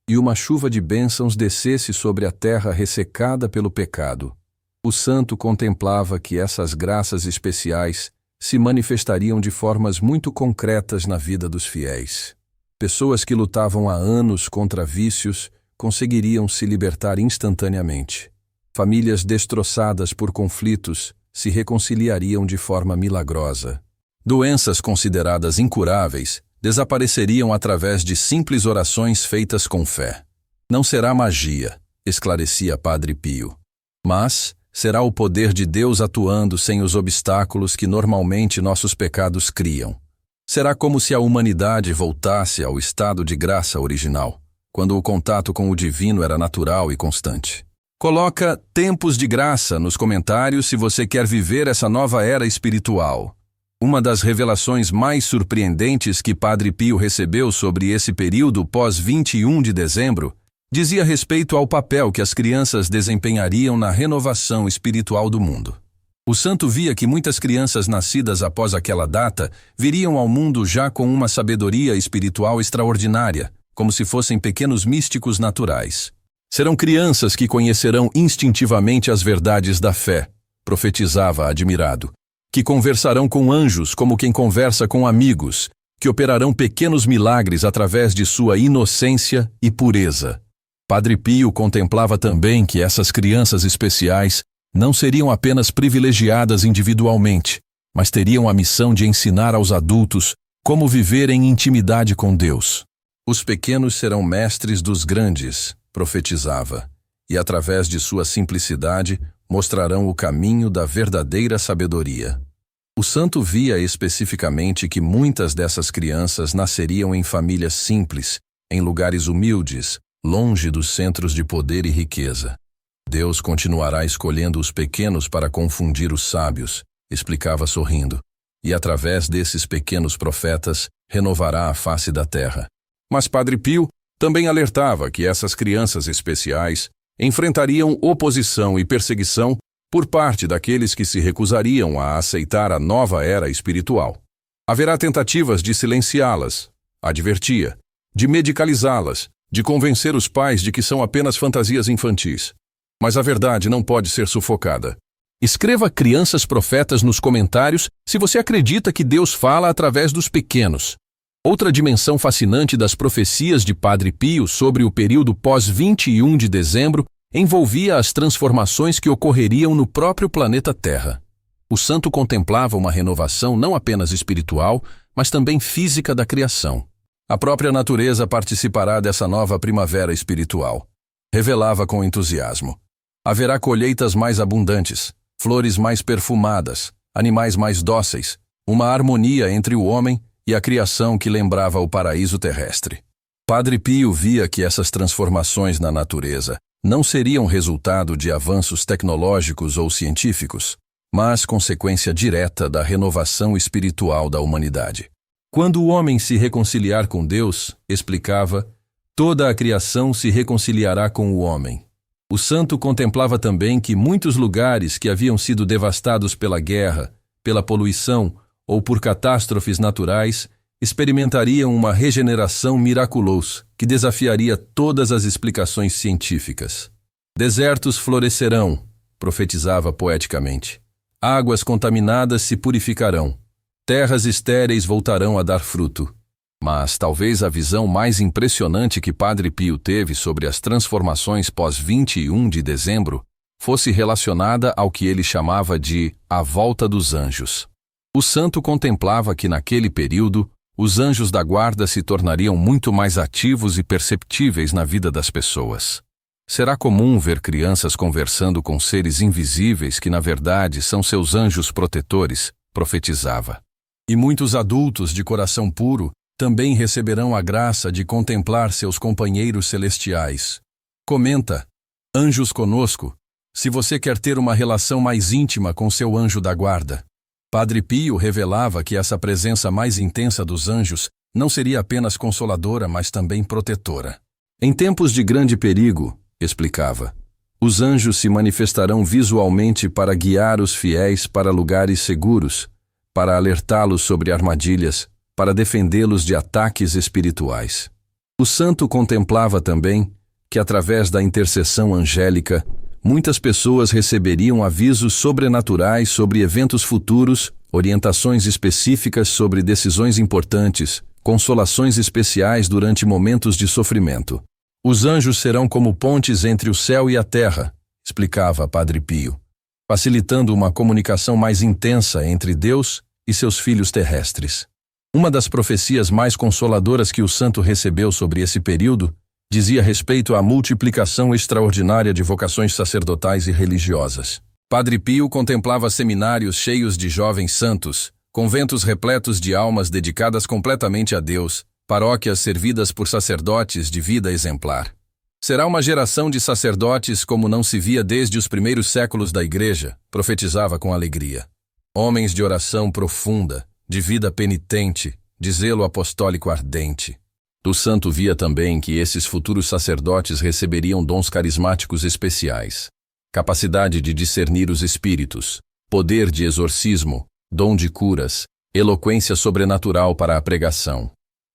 e uma chuva de bênçãos descesse sobre a terra ressecada pelo pecado. O santo contemplava que essas graças especiais se manifestariam de formas muito concretas na vida dos fiéis. Pessoas que lutavam há anos contra vícios conseguiriam se libertar instantaneamente. Famílias destroçadas por conflitos se reconciliariam de forma milagrosa. Doenças consideradas incuráveis desapareceriam através de simples orações feitas com fé. Não será magia, esclarecia Padre Pio, mas será o poder de Deus atuando sem os obstáculos que normalmente nossos pecados criam. Será como se a humanidade voltasse ao estado de graça original, quando o contato com o divino era natural e constante. Coloca tempos de graça nos comentários se você quer viver essa nova era espiritual. Uma das revelações mais surpreendentes que Padre Pio recebeu sobre esse período pós-21 de dezembro dizia respeito ao papel que as crianças desempenhariam na renovação espiritual do mundo. O santo via que muitas crianças nascidas após aquela data viriam ao mundo já com uma sabedoria espiritual extraordinária, como se fossem pequenos místicos naturais. Serão crianças que conhecerão instintivamente as verdades da fé, profetizava admirado, que conversarão com anjos como quem conversa com amigos, que operarão pequenos milagres através de sua inocência e pureza. Padre Pio contemplava também que essas crianças especiais não seriam apenas privilegiadas individualmente, mas teriam a missão de ensinar aos adultos como viver em intimidade com Deus. Os pequenos serão mestres dos grandes, profetizava, e através de sua simplicidade mostrarão o caminho da verdadeira sabedoria. O santo via especificamente que muitas dessas crianças nasceriam em famílias simples, em lugares humildes, longe dos centros de poder e riqueza. Deus continuará escolhendo os pequenos para confundir os sábios, explicava sorrindo, e através desses pequenos profetas renovará a face da terra. Mas Padre Pio também alertava que essas crianças especiais enfrentariam oposição e perseguição por parte daqueles que se recusariam a aceitar a nova era espiritual. Haverá tentativas de silenciá-las, advertia, de medicalizá-las, de convencer os pais de que são apenas fantasias infantis. Mas a verdade não pode ser sufocada. Escreva Crianças Profetas nos comentários se você acredita que Deus fala através dos pequenos. Outra dimensão fascinante das profecias de Padre Pio sobre o período pós-21 de dezembro envolvia as transformações que ocorreriam no próprio planeta Terra. O santo contemplava uma renovação não apenas espiritual, mas também física da criação. A própria natureza participará dessa nova primavera espiritual. Revelava com entusiasmo. Haverá colheitas mais abundantes, flores mais perfumadas, animais mais dóceis, uma harmonia entre o homem e a criação que lembrava o paraíso terrestre. Padre Pio via que essas transformações na natureza não seriam resultado de avanços tecnológicos ou científicos, mas consequência direta da renovação espiritual da humanidade. Quando o homem se reconciliar com Deus, explicava, toda a criação se reconciliará com o homem. O santo contemplava também que muitos lugares que haviam sido devastados pela guerra, pela poluição ou por catástrofes naturais, experimentariam uma regeneração miraculosa que desafiaria todas as explicações científicas. Desertos florescerão, profetizava poeticamente. Águas contaminadas se purificarão. Terras estéreis voltarão a dar fruto. Mas talvez a visão mais impressionante que Padre Pio teve sobre as transformações pós-21 de dezembro fosse relacionada ao que ele chamava de a volta dos anjos. O santo contemplava que naquele período os anjos da guarda se tornariam muito mais ativos e perceptíveis na vida das pessoas. Será comum ver crianças conversando com seres invisíveis que na verdade são seus anjos protetores, profetizava. E muitos adultos de coração puro também receberão a graça de contemplar seus companheiros celestiais. Comenta, anjos conosco, se você quer ter uma relação mais íntima com seu anjo da guarda. Padre Pio revelava que essa presença mais intensa dos anjos não seria apenas consoladora, mas também protetora. Em tempos de grande perigo, explicava, os anjos se manifestarão visualmente para guiar os fiéis para lugares seguros, para alertá-los sobre armadilhas, para defendê-los de ataques espirituais. O santo contemplava também que, através da intercessão angélica, muitas pessoas receberiam avisos sobrenaturais sobre eventos futuros, orientações específicas sobre decisões importantes, consolações especiais durante momentos de sofrimento. Os anjos serão como pontes entre o céu e a terra, explicava Padre Pio, facilitando uma comunicação mais intensa entre Deus e seus filhos terrestres. Uma das profecias mais consoladoras que o santo recebeu sobre esse período dizia respeito à multiplicação extraordinária de vocações sacerdotais e religiosas. Padre Pio contemplava seminários cheios de jovens santos, conventos repletos de almas dedicadas completamente a Deus, paróquias servidas por sacerdotes de vida exemplar. Será uma geração de sacerdotes como não se via desde os primeiros séculos da Igreja, profetizava com alegria. Homens de oração profunda, de vida penitente, de zelo apostólico ardente. O santo via também que esses futuros sacerdotes receberiam dons carismáticos especiais, capacidade de discernir os espíritos, poder de exorcismo, dom de curas, eloquência sobrenatural para a pregação.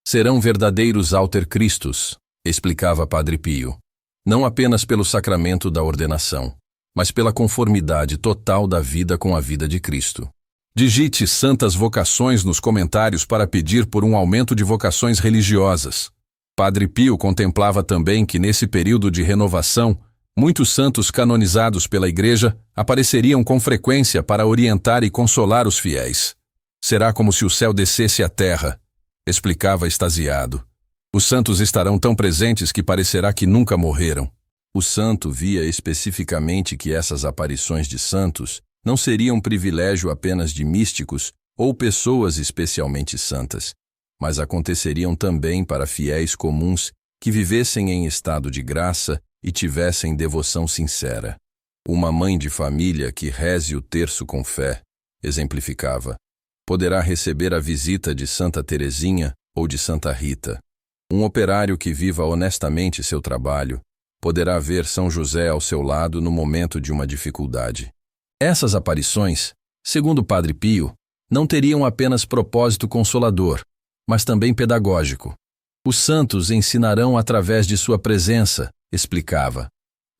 Serão verdadeiros alter Christus, explicava Padre Pio, não apenas pelo sacramento da ordenação, mas pela conformidade total da vida com a vida de Cristo. Digite santas vocações nos comentários para pedir por um aumento de vocações religiosas. Padre Pio contemplava também que nesse período de renovação, muitos santos canonizados pela Igreja apareceriam com frequência para orientar e consolar os fiéis. Será como se o céu descesse à terra, explicava extasiado. Os santos estarão tão presentes que parecerá que nunca morreram. O santo via especificamente que essas aparições de santos não seriam um privilégio apenas de místicos ou pessoas especialmente santas, mas aconteceriam também para fiéis comuns que vivessem em estado de graça e tivessem devoção sincera. Uma mãe de família que reze o terço com fé, exemplificava, poderá receber a visita de Santa Teresinha ou de Santa Rita. Um operário que viva honestamente seu trabalho poderá ver São José ao seu lado no momento de uma dificuldade. Essas aparições, segundo Padre Pio, não teriam apenas propósito consolador, mas também pedagógico. Os santos ensinarão através de sua presença, explicava.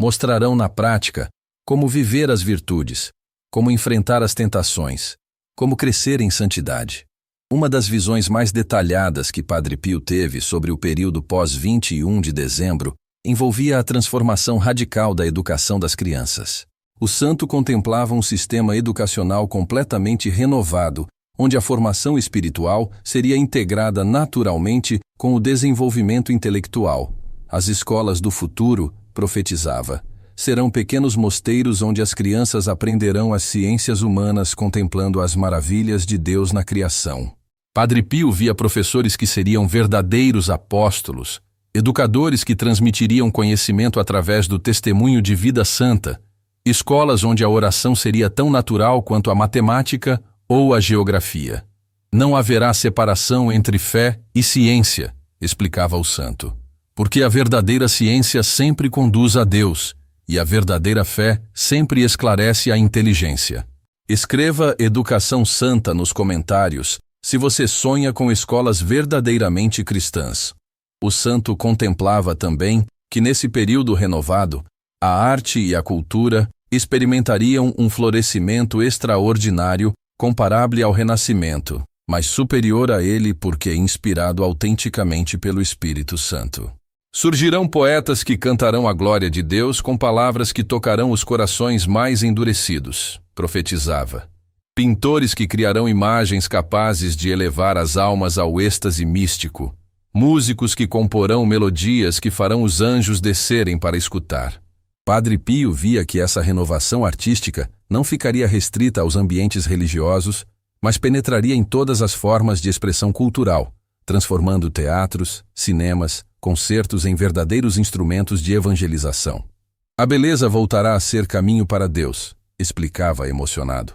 Mostrarão na prática como viver as virtudes, como enfrentar as tentações, como crescer em santidade. Uma das visões mais detalhadas que Padre Pio teve sobre o período pós-21 de dezembro envolvia a transformação radical da educação das crianças. O santo contemplava um sistema educacional completamente renovado, onde a formação espiritual seria integrada naturalmente com o desenvolvimento intelectual. As escolas do futuro, profetizava, serão pequenos mosteiros onde as crianças aprenderão as ciências humanas contemplando as maravilhas de Deus na criação. Padre Pio via professores que seriam verdadeiros apóstolos, educadores que transmitiriam conhecimento através do testemunho de vida santa, escolas onde a oração seria tão natural quanto a matemática ou a geografia. Não haverá separação entre fé e ciência, explicava o santo, porque a verdadeira ciência sempre conduz a Deus e a verdadeira fé sempre esclarece a inteligência. Escreva Educação Santa nos comentários se você sonha com escolas verdadeiramente cristãs. O santo contemplava também que nesse período renovado, a arte e a cultura experimentariam um florescimento extraordinário comparável ao Renascimento, mas superior a ele porque inspirado autenticamente pelo Espírito Santo. Surgirão poetas que cantarão a glória de Deus com palavras que tocarão os corações mais endurecidos, profetizava. Pintores que criarão imagens capazes de elevar as almas ao êxtase místico. Músicos que comporão melodias que farão os anjos descerem para escutar. Padre Pio via que essa renovação artística não ficaria restrita aos ambientes religiosos, mas penetraria em todas as formas de expressão cultural, transformando teatros, cinemas, concertos em verdadeiros instrumentos de evangelização. A beleza voltará a ser caminho para Deus, explicava emocionado.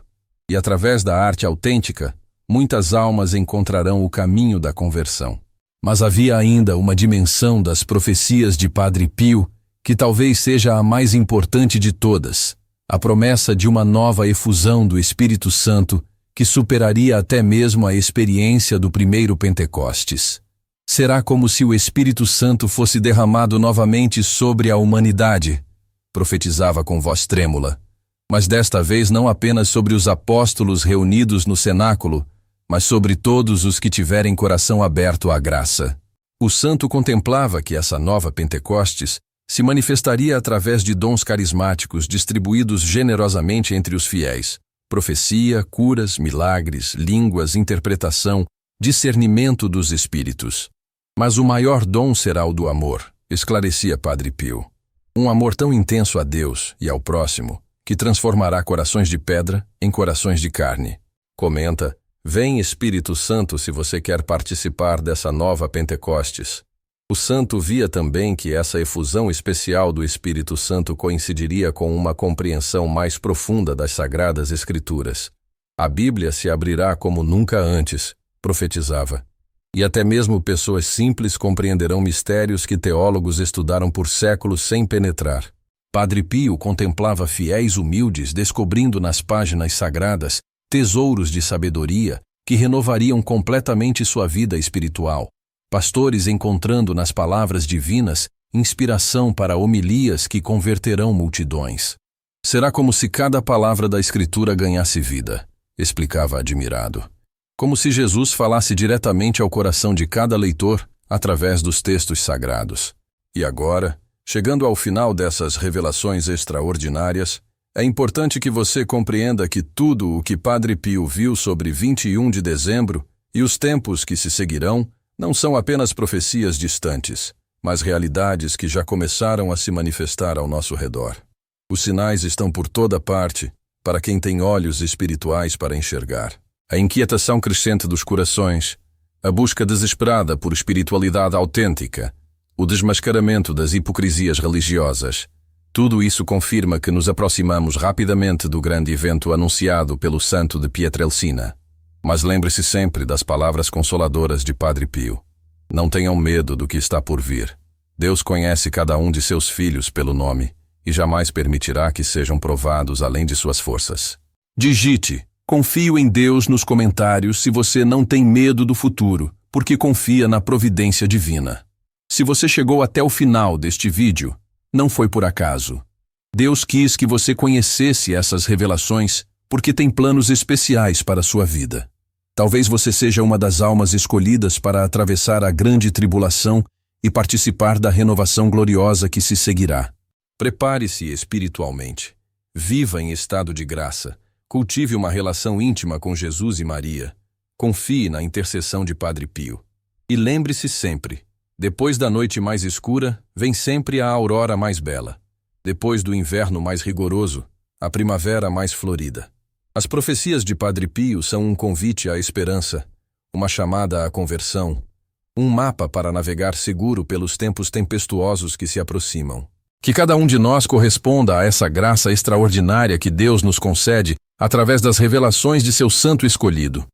E através da arte autêntica, muitas almas encontrarão o caminho da conversão. Mas havia ainda uma dimensão das profecias de Padre Pio que talvez seja a mais importante de todas, a promessa de uma nova efusão do Espírito Santo que superaria até mesmo a experiência do primeiro Pentecostes. Será como se o Espírito Santo fosse derramado novamente sobre a humanidade, profetizava com voz trêmula, mas desta vez não apenas sobre os apóstolos reunidos no cenáculo, mas sobre todos os que tiverem coração aberto à graça. O santo contemplava que essa nova Pentecostes se manifestaria através de dons carismáticos distribuídos generosamente entre os fiéis. Profecia, curas, milagres, línguas, interpretação, discernimento dos espíritos. Mas o maior dom será o do amor, esclarecia Padre Pio. Um amor tão intenso a Deus e ao próximo, que transformará corações de pedra em corações de carne. Comenta, vem Espírito Santo se você quer participar dessa nova Pentecostes. O santo via também que essa efusão especial do Espírito Santo coincidiria com uma compreensão mais profunda das Sagradas Escrituras. A Bíblia se abrirá como nunca antes, profetizava. E até mesmo pessoas simples compreenderão mistérios que teólogos estudaram por séculos sem penetrar. Padre Pio contemplava fiéis humildes descobrindo nas páginas sagradas tesouros de sabedoria que renovariam completamente sua vida espiritual. Pastores encontrando nas palavras divinas inspiração para homilias que converterão multidões. Será como se cada palavra da Escritura ganhasse vida, explicava admirado. Como se Jesus falasse diretamente ao coração de cada leitor através dos textos sagrados. E agora, chegando ao final dessas revelações extraordinárias, é importante que você compreenda que tudo o que Padre Pio viu sobre 21 de dezembro e os tempos que se seguirão não são apenas profecias distantes, mas realidades que já começaram a se manifestar ao nosso redor. Os sinais estão por toda parte, para quem tem olhos espirituais para enxergar. A inquietação crescente dos corações, a busca desesperada por espiritualidade autêntica, o desmascaramento das hipocrisias religiosas, tudo isso confirma que nos aproximamos rapidamente do grande evento anunciado pelo santo de Pietrelcina. Mas lembre-se sempre das palavras consoladoras de Padre Pio. Não tenham medo do que está por vir. Deus conhece cada um de seus filhos pelo nome e jamais permitirá que sejam provados além de suas forças. Digite, confio em Deus nos comentários se você não tem medo do futuro, porque confia na providência divina. Se você chegou até o final deste vídeo, não foi por acaso. Deus quis que você conhecesse essas revelações porque tem planos especiais para a sua vida. Talvez você seja uma das almas escolhidas para atravessar a grande tribulação e participar da renovação gloriosa que se seguirá. Prepare-se espiritualmente. Viva em estado de graça. Cultive uma relação íntima com Jesus e Maria. Confie na intercessão de Padre Pio. E lembre-se sempre, depois da noite mais escura, vem sempre a aurora mais bela. Depois do inverno mais rigoroso, a primavera mais florida. As profecias de Padre Pio são um convite à esperança, uma chamada à conversão, um mapa para navegar seguro pelos tempos tempestuosos que se aproximam. Que cada um de nós corresponda a essa graça extraordinária que Deus nos concede através das revelações de seu santo escolhido.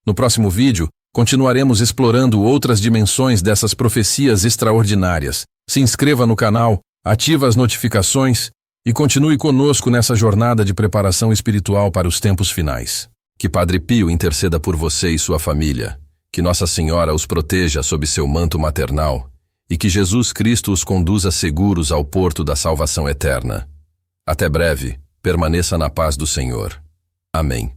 No próximo vídeo, continuaremos explorando outras dimensões dessas profecias extraordinárias. Se inscreva no canal, ative as notificações e continue conosco nessa jornada de preparação espiritual para os tempos finais. Que Padre Pio interceda por você e sua família, que Nossa Senhora os proteja sob seu manto maternal e que Jesus Cristo os conduza seguros ao porto da salvação eterna. Até breve, permaneça na paz do Senhor. Amém.